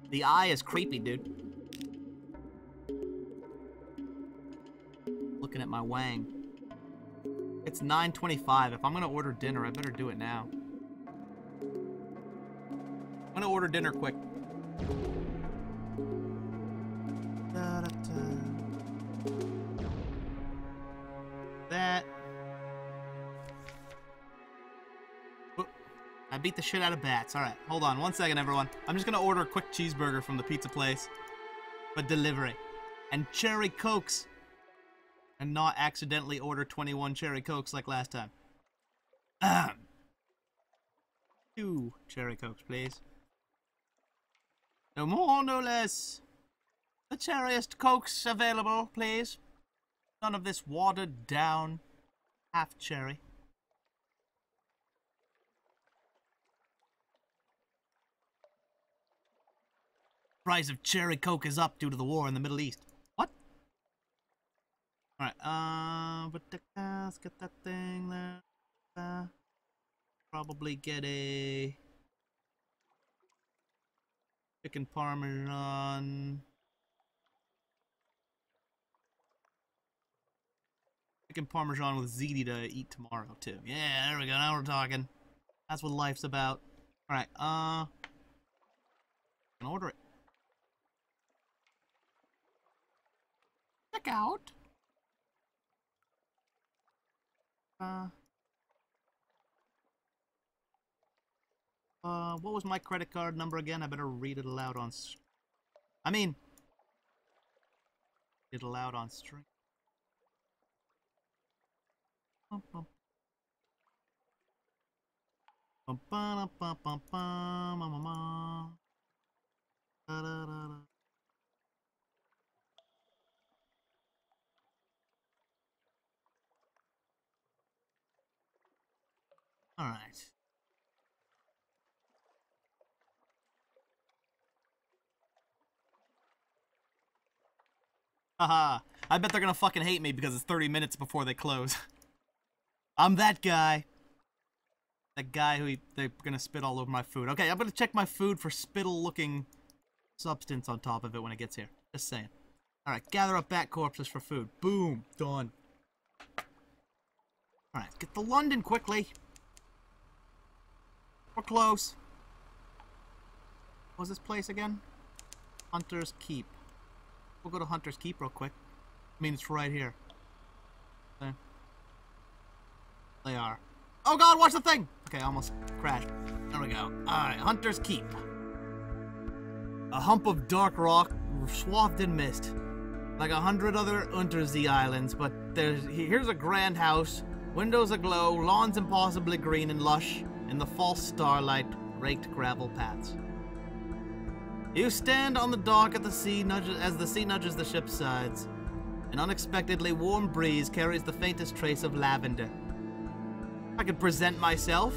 The eye is creepy, dude. Looking at my wang. It's 9:25. If I'm gonna order dinner, I better do it now. I'm gonna order dinner quick. That. I beat the shit out of bats. Alright, hold on 1 second, everyone. I'm just gonna order a quick cheeseburger from the pizza place for delivery. And cherry cokes. And not accidentally order 21 cherry cokes like last time. 2 cherry cokes, please. No more, no less. The cherriest cokes available, please. None of this watered down half cherry. Price of cherry coke is up due to the war in the Middle East. What? Alright, but let's get that thing there. Probably get a chicken parmesan. Chicken parmesan with ziti to eat tomorrow too. Yeah, there we go. Now we're talking. That's what life's about. Alright, can order it. Check out. What was my credit card number again? I better read it aloud on read it aloud on stream. All right. Haha. I bet they're gonna fucking hate me because it's 30 minutes before they close. I'm that guy. That guy who they're gonna spit all over my food. Okay, I'm gonna check my food for spittle-looking substance on top of it when it gets here. Just saying. Alright, gather up bat corpses for food. Boom. Done. Alright, get to London quickly. We're close. What was this place again? Hunter's Keep. We'll go to Hunter's Keep real quick. I mean, it's right here. Okay. They are. Oh god, watch the thing! Okay, almost crashed. There we go. Alright, Hunter's Keep. A hump of dark rock swathed in mist. Like 100 other Untersee islands, but here's a grand house, windows aglow, lawns impossibly green and lush, in the false starlight, raked gravel paths. You stand on the dock at the sea as the sea nudges the ship's sides. An unexpectedly warm breeze carries the faintest trace of lavender. I could present myself.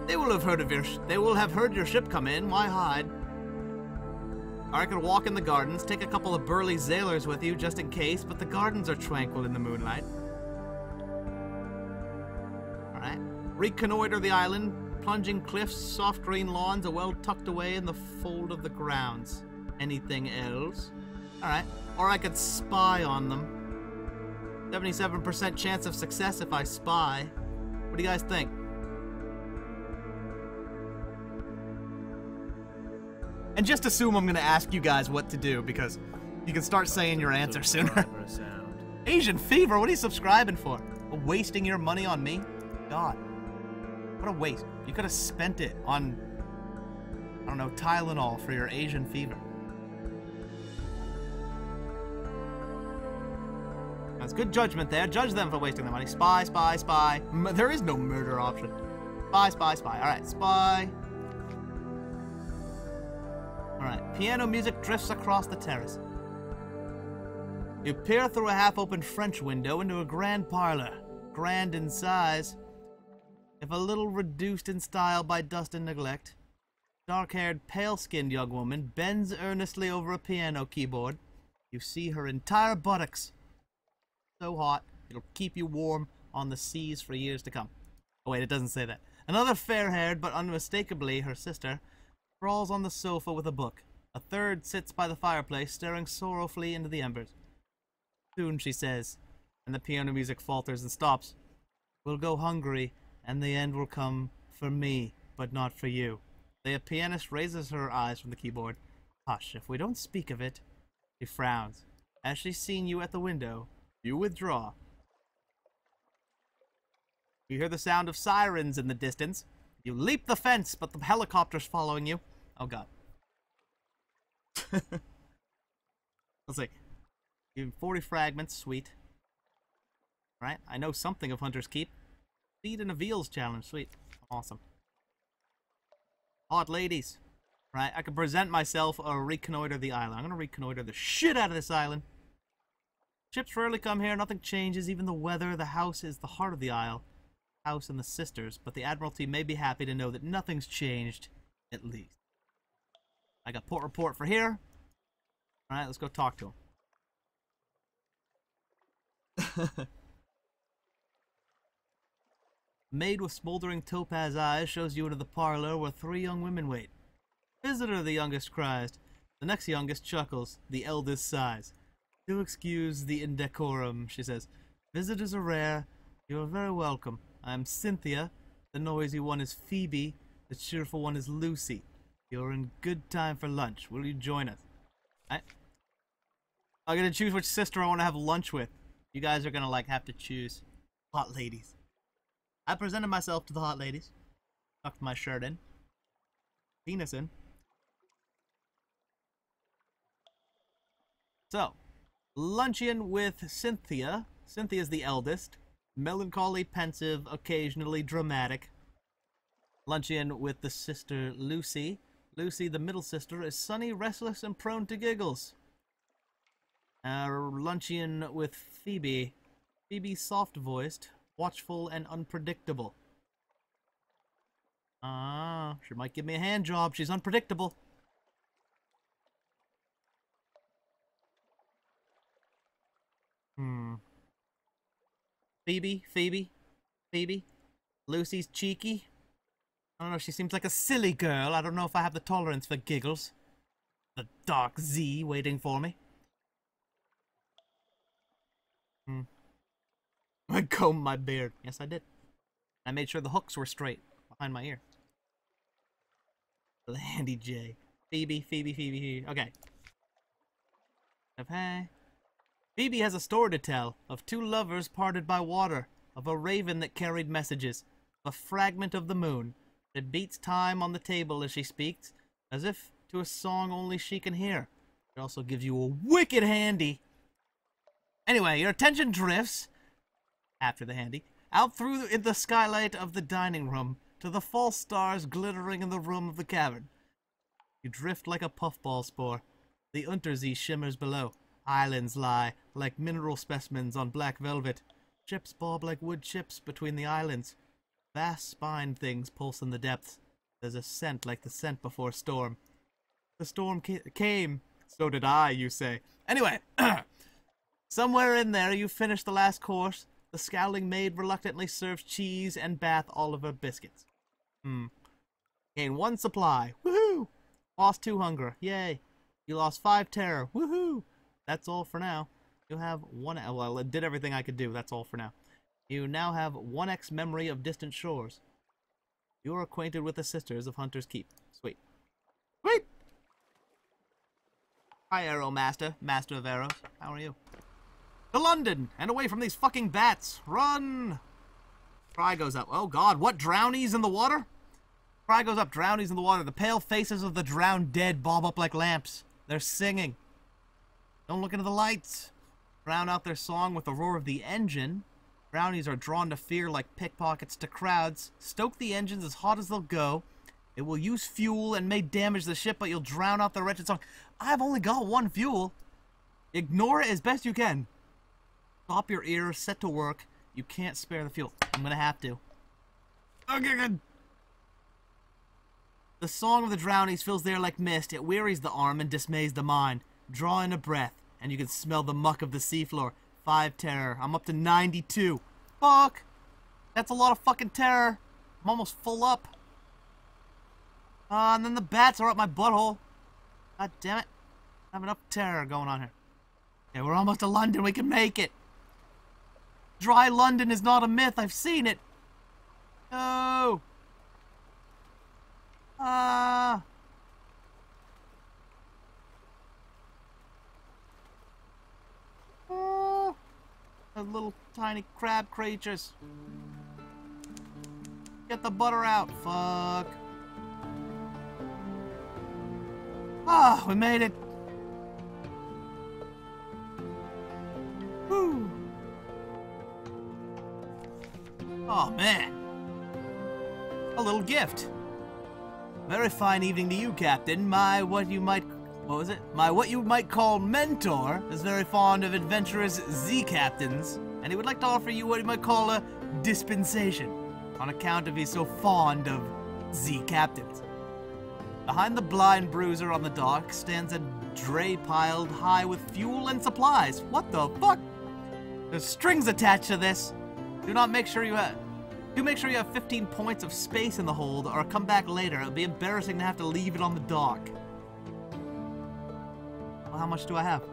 They will have heard your ship come in. Why hide? Or I could walk in the gardens, take a couple of burly sailors with you just in case, but the gardens are tranquil in the moonlight. Alright. Reconnoiter the island, plunging cliffs, soft green lawns, are well tucked away in the fold of the grounds. Anything else? Alright. Or I could spy on them. 77% chance of success if I spy. What do you guys think? And just assume I'm gonna ask you guys what to do, because you can start saying your answer sooner. Asian Fever, what are you subscribing for? Wasting your money on me? God. What a waste. You could have spent it on, I don't know, Tylenol for your Asian Fever. That's good judgment there. Judge them for wasting their money. Spy, spy, spy. There is no murder option. Spy, spy, spy. Alright, spy. Alright, piano music drifts across the terrace. You peer through a half-opened French window into a grand parlor. Grand in size, if a little reduced in style by dust and neglect. Dark-haired, pale-skinned young woman bends earnestly over a piano keyboard. You see her entire buttocks. So hot, it'll keep you warm on the seas for years to come. Oh wait, it doesn't say that. Another fair-haired, but unmistakably her sister, sprawls on the sofa with a book. A third sits by the fireplace, staring sorrowfully into the embers. Soon, she says, and the piano music falters and stops. We'll go hungry, and the end will come for me, but not for you. The pianist raises her eyes from the keyboard. Hush, if we don't speak of it. She frowns. As she's seen you at the window, you withdraw. You hear the sound of sirens in the distance. You leap the fence, but the helicopter's following you. Oh, God. Let's see. You have 40 fragments. Sweet. Right? I know something of Hunter's Keep. Feed and a Veals challenge. Sweet. Awesome. Hot ladies. Right? I can present myself or reconnoiter the island. I'm going to reconnoiter the shit out of this island. Ships rarely come here. Nothing changes. Even the weather. The house is the heart of the isle. House and the sisters. But the Admiralty may be happy to know that nothing's changed. At least. I got port report for here. Alright, let's go talk to him. Maid with smoldering topaz eyes shows you into the parlor where 3 young women wait. Visitor, the youngest cries. The next youngest chuckles. The eldest sighs. Do excuse the indecorum, she says. Visitors are rare. You are very welcome. I am Cynthia. The noisy one is Phoebe. The cheerful one is Lucy. You're in good time for lunch. Will you join us? I'm gonna choose which sister I want to have lunch with. You guys are gonna, like, have to choose. Hot ladies. I presented myself to the hot ladies. Tucked my shirt in. Penis in. So, Luncheon with Cynthia. Cynthia's the eldest. Melancholy, pensive, occasionally dramatic. Luncheon with the sister Lucy. Lucy, the middle sister, is sunny, restless, and prone to giggles. Luncheon with Phoebe. Phoebe, soft-voiced, watchful, and unpredictable. She might give me a hand job. She's unpredictable. Phoebe. Lucy's cheeky. I don't know, she seems like a silly girl. I don't know if I have the tolerance for giggles. The dark Z waiting for me. I combed my beard. Yes, I did. I made sure the hooks were straight behind my ear. Landy J. Phoebe. Okay. Okay. Phoebe has a story to tell of 2 lovers parted by water, of a raven that carried messages, of a fragment of the moon that beats time on the table as she speaks, as if to a song only she can hear. It also gives you a wicked handy. Anyway, your attention drifts, after the handy, out through in the skylight of the dining room to the false stars glittering in the room of the cavern. You drift like a puffball spore. The Untersee shimmers below. Islands lie like mineral specimens on black velvet. Ships bob like wood chips between the islands. Vast spined things pulse in the depths. There's a scent like the scent before a storm. The storm came. So did I, you say. Anyway, somewhere in there you finish the last course. The scowling maid reluctantly serves cheese and Bath Oliver biscuits. Gain 1 supply. Woohoo! Lost 2 hunger. Yay. You lost 5 terror. Woohoo! That's all for now. You have 1... Well, it did everything I could do. That's all for now. You now have 1x memory of distant shores. You are acquainted with the sisters of Hunter's Keep. Sweet. Sweet! Hi, Arrow Master. Master of Arrows. How are you? To London! And away from these fucking bats! Run! Cry goes up. Oh god, what? Drownies in the water? Cry goes up. Drownies in the water. The pale faces of the drowned dead bob up like lamps. They're singing. Don't look into the lights. Drown out their song with the roar of the engine. Brownies are drawn to fear like pickpockets to crowds. Stoke the engines as hot as they'll go. It will use fuel and may damage the ship, but you'll drown out the wretched song. I've only got 1 fuel. Ignore it as best you can. Stop your ears, set to work. You can't spare the fuel. I'm gonna have to. Okay, good. The song of the drownies fills the air like mist. It wearies the arm and dismays the mind. Draw in a breath, and you can smell the muck of the seafloor. 5 terror. I'm up to 92. Fuck! That's a lot of fucking terror. I'm almost full up. And then the bats are up my butthole. God damn it. I have enough terror going on here. Okay, we're almost to London. We can make it. Dry London is not a myth. I've seen it. No. Those little tiny crab creatures. Get the butter out. Fuck. Ah, we made it. Whew. Oh, man. A little gift. Very fine evening to you, Captain. My what you might call mentor is very fond of adventurous Z-captains, and he would like to offer you what you might call a dispensation, on account of he's so fond of Z-captains. Behind the blind bruiser on the dock stands a dray piled high with fuel and supplies. What the fuck? There's strings attached to this. Do make sure you have 15 points of space in the hold, or come back later. It'll be embarrassing to have to leave it on the dock. Well, how much do I have?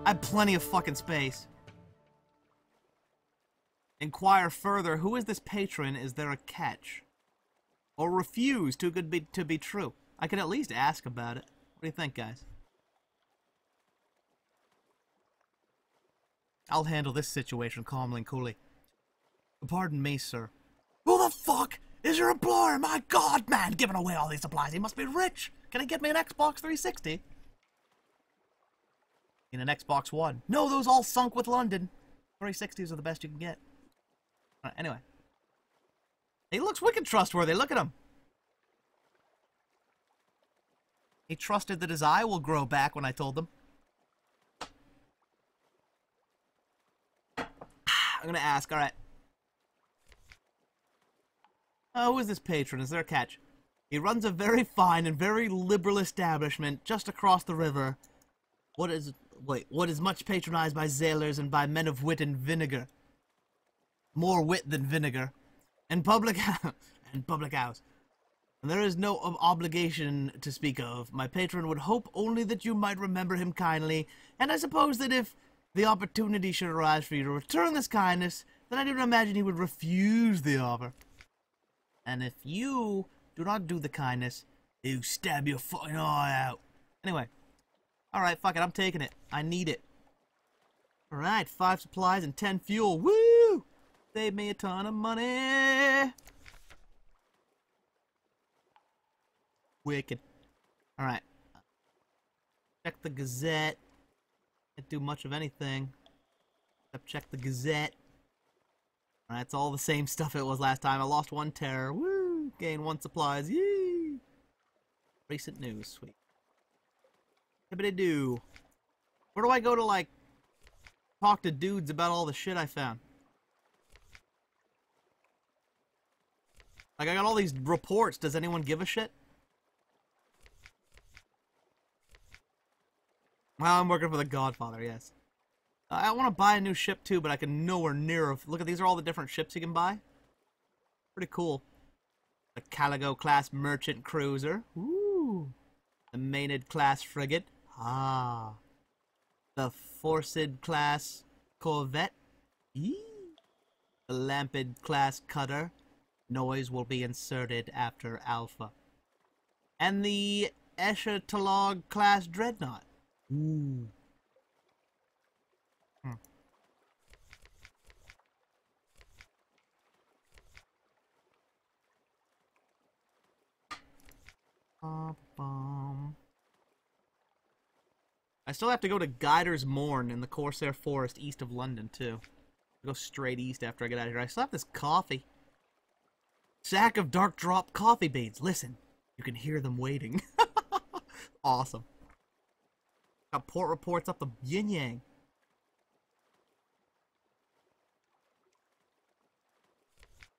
I have plenty of fucking space. Inquire further. Who is this patron? Is there a catch? Or refuse too good to be true? I can at least ask about it. What do you think, guys? I'll handle this situation calmly and coolly. Pardon me, sir. Who the fuck is your employer? My god, man, giving away all these supplies. He must be rich. Can he get me an Xbox 360? In an Xbox One. No, those all sunk with London. 360s are the best you can get. Alright, anyway. He looks wicked trustworthy. Look at him. He trusted that his eye will grow back when I told him. I'm gonna ask, alright. Who is this patron? Is there a catch? He runs a very fine and very liberal establishment just across the river. What is much patronized by sailors and by men of wit and vinegar. More wit than vinegar. And public house. And there is no obligation to speak of. My patron would hope only that you might remember him kindly, and I suppose that if the opportunity should arise for you to return this kindness, then I don't imagine he would refuse the offer. And if you do not do the kindness, he'll stab your fucking eye out. Anyway. Alright, fuck it, I'm taking it. I need it. Alright, 5 supplies and 10 fuel. Woo! Save me a ton of money. Wicked. Alright. Check the Gazette. Can't do much of anything. Except check the Gazette. Alright, it's all the same stuff it was last time. I lost 1 terror. Woo! Gained 1 supplies. Yee! Recent news. Sweet. Hibbity-doo. Where do I go to, like, talk to dudes about all the shit I found? Like, I got all these reports. Does anyone give a shit? Well, I'm working for the Godfather, yes. I want to buy a new ship, too, but I can nowhere near... Look at these are all the different ships you can buy. Pretty cool. The Caligo-class merchant cruiser. Ooh. The Maynard-class frigate. Ah. The Forsyth-class corvette. Eee. The Lampid-class cutter. Noise will be inserted after Alpha. And the Eschatalog-class dreadnought. Ooh. I still have to go to Guider's Morn in the Corsair Forest east of London, too. I'll go straight east after I get out of here. I still have this coffee. Sack of dark drop coffee beans. Listen, you can hear them waiting. Awesome. Got port reports up the yin-yang.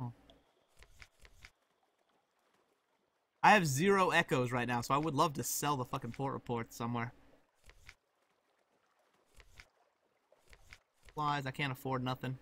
Oh. I have 0 echoes right now, so I would love to sell the fucking port reports somewhere. Supplies, I can't afford nothing.